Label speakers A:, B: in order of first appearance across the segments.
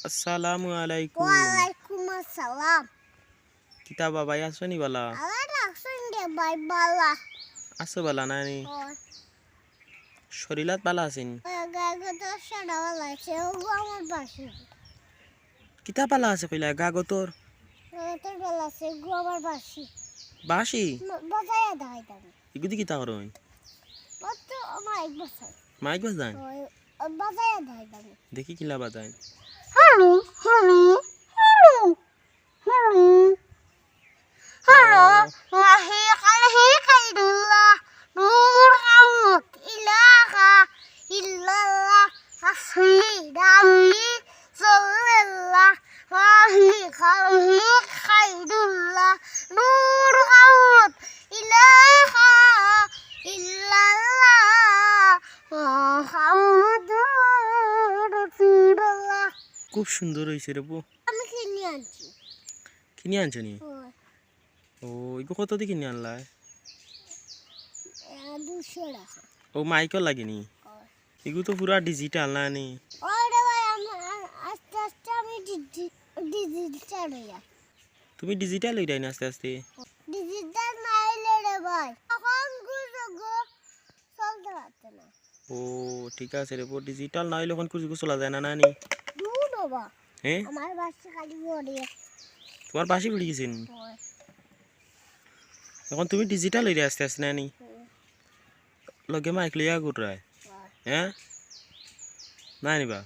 A: আসসালামু আলাইকুম।
B: ওয়ালাইকুম আসসালাম।
A: কিতা বাবাই আছো নি বালা?
B: আমার রাখছেন রে ভাই বালা।
A: আছো বালা নানি?
B: ওই
A: শরীরাত বালা আছেন?
B: গাগে তো সাদা বালা আছে ও আমার বাসি।
A: কিতা বালা আছে কইলা গাগতর?
B: তো বালা আছে গো আমার বাসি।
A: বাসি?
B: বাজায়া দাই দাম।
A: ইগুদি কিতা করো?
B: ও তো আমার এক বছর।
A: মাইক বাজান?
B: ওই বাজায়া দাই দাম।
A: দেখি কিলা বাজান।
B: Hello hello hello hello hello ওয়াহি কালহি কাইদুল্লাহ নূর আউত ইলাহা ইল্লাল্লাহ হাসিদাল্লি সাল্লাল্লাহ ওয়াহি কালহি কাইদুল্লাহ নূর আউত ইলাহা ইল্লাল্লাহ মুহাম্মাদুর রাসূলুল্লাহ।
A: খুব সুন্দর হইছে রে বউ।
B: আমি কিনে আনছি।
A: কিনে আনছো নি? ও ইগো কত দি কিনে আনলা?
B: 200 টাকা।
A: ও মাইকও লাগেনি? ইগো তো পুরা ডিজিটাল না নি?
B: ওরে ভাই আস্তে আস্তে আমি ডিজিটাল হইয়া।
A: তুমি ডিজিটাল হইরাই না আস্তে আস্তে?
B: ডিজিটাল নাইলে রে ভাই তখন গুজগো চলতে পারছে না।
A: ও ঠিক আছে রে বউ, ডিজিটাল না হইলে কোন কিছু চলা যায় না নানি?
B: দূর বাবা
A: হ্যাঁ
B: আমার বাচ্চা খালি বড়ে।
A: তোমার বাসি পড়ে গেছেন এখন তুমি ডিজিটাল হইরে আস্তে আস্তে নানি? লগে মাইক লইয়া ঘুরায় হ্যাঁ না নিবা?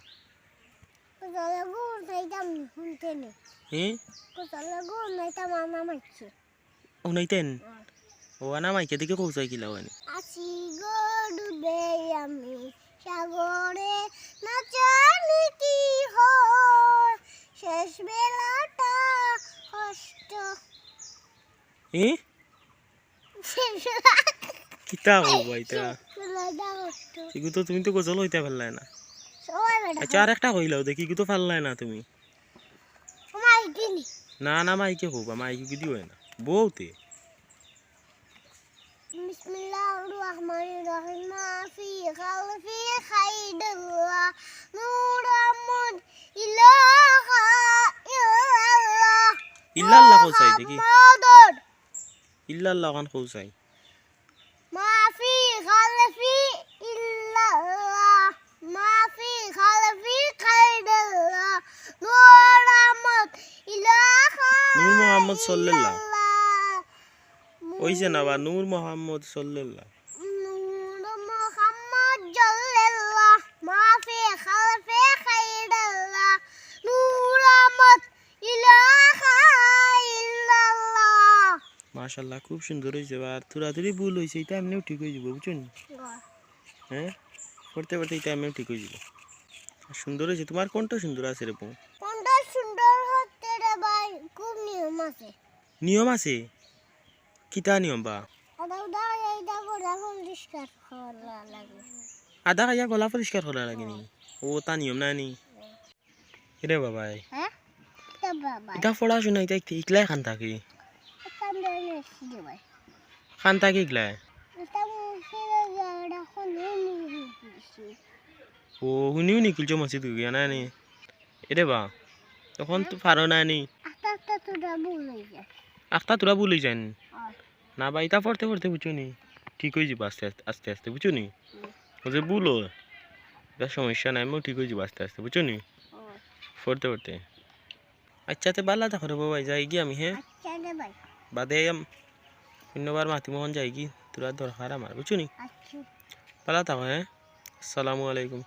B: কোথালে গুড় নাইতাম শুনতে নে।
A: হ্যাঁ
B: কোথালে গুড় নাইতাম আনা মারছে।
A: ও নাইতেন? ও আনা মাইকে দিকে কৌচাই কিলা হয়নি?
B: আসি গো ডুবে আমি সাগরে না জানি কি হয় শেষ বেলাটা কষ্ট।
A: হ্যাঁ
B: শেষ
A: কিতা হবো এটা?
B: বেলাটা কষ্ট
A: ইগু তো তুমি তো গোসল হইতে পারলাই না।
B: সবাই বেটা
A: আচ্ছা আর একটা কইলাও দেখি ইগু তো পারলাই না তুমি।
B: আমার কিনি
A: না না মাইকে হবা মাইকে কি দিও না বউতে।
B: বিসমিল্লাহির রহমানির রহিম মাফি খালফি খাইদুল্লাহ নূরামুদ ইলাহা ইল্লাল্লাহ
A: ইল্লাল্লাহ কৌচাই দেখি,
B: মুহাম্মাদুর
A: ইল্লাল্লাহ কান কৌচাই।
B: মাফি খালফি ইল্লাল্লাহ মাফি খালফি খাইদুল্লাহ নূরামুদ ইলাহা
A: নূর মোহাম্মদ সাল্লাল্লাহ
B: ইল্লাল্লাহ
A: ওইছে না বা নূর মোহাম্মদ সাল্লাল্লাহ।
B: নূর মুহাম্মদ জাল্লাল্লাহ মাফি খালফি খাইদুল্লাহ নূরামুদ ইলাহা ইল্লাল্লাহ।
A: মাশাআল্লাহ খুব সুন্দর হইছে বা থুরাথুরি ভুল হইছে এটা এমনিও ঠিক হয়ে যাবে বুঝছেন? হ্যাঁ পড়তে পড়তে এটা এমনিও ঠিক হয়ে যাবে। সুন্দর হয়েছে তোমার কোনটা সুন্দর আছে রে বউ?
B: কোনটা সুন্দর হতে রে ভাই খুব নিয়ম আছে।
A: নিয়ম আছে? কিতা নিয়ম বা?
B: আদা উদা এইটা বড় পরিষ্কার করা লাগে।
A: আধা খাইয়া গলা পরিষ্কার করা লাগেনি? ও তা নিয়ম না নি রে বাবাই।
B: হ্যাঁ তা বাবা
A: এটা পড়াশোনা এটা ইকলাই খান থাকি?
B: কান্দে নেছি রে ভাই
A: খান থাকি ইকলাই?
B: এটা মুখে জায়গা হলো নি দিছি।
A: ও শুনিও নি কিলছো মসজিদ গিয়া না নি এরে বা তখন তো পারো না নি
B: আস্তে আস্তে তোরা ভুলে যায়।
A: আখতা তোরা ভুলে যান না বা এটা পড়তে পড়তে বুঝছো নি ঠিক হয়ে যাবো আস্তে আস্তে আস্তে আস্তে বুঝছো নি? ও যে ভুলো এটা সমস্যা নাই আমিও ঠিক হয়ে যাবো আস্তে আস্তে বুঝছো নি পড়তে পড়তে। আচ্ছা তে বালা দেখো রে বাবাই যাই গি আমি হ্যাঁ
B: আচ্ছা রে ভাই
A: বাদে অন্যবার মাতিমোহন যাই কি তোরা দরকার আমার বুঝছো নি?
B: আচ্ছা
A: বালা থাকো হ্যাঁ আসসালামু আলাইকুম।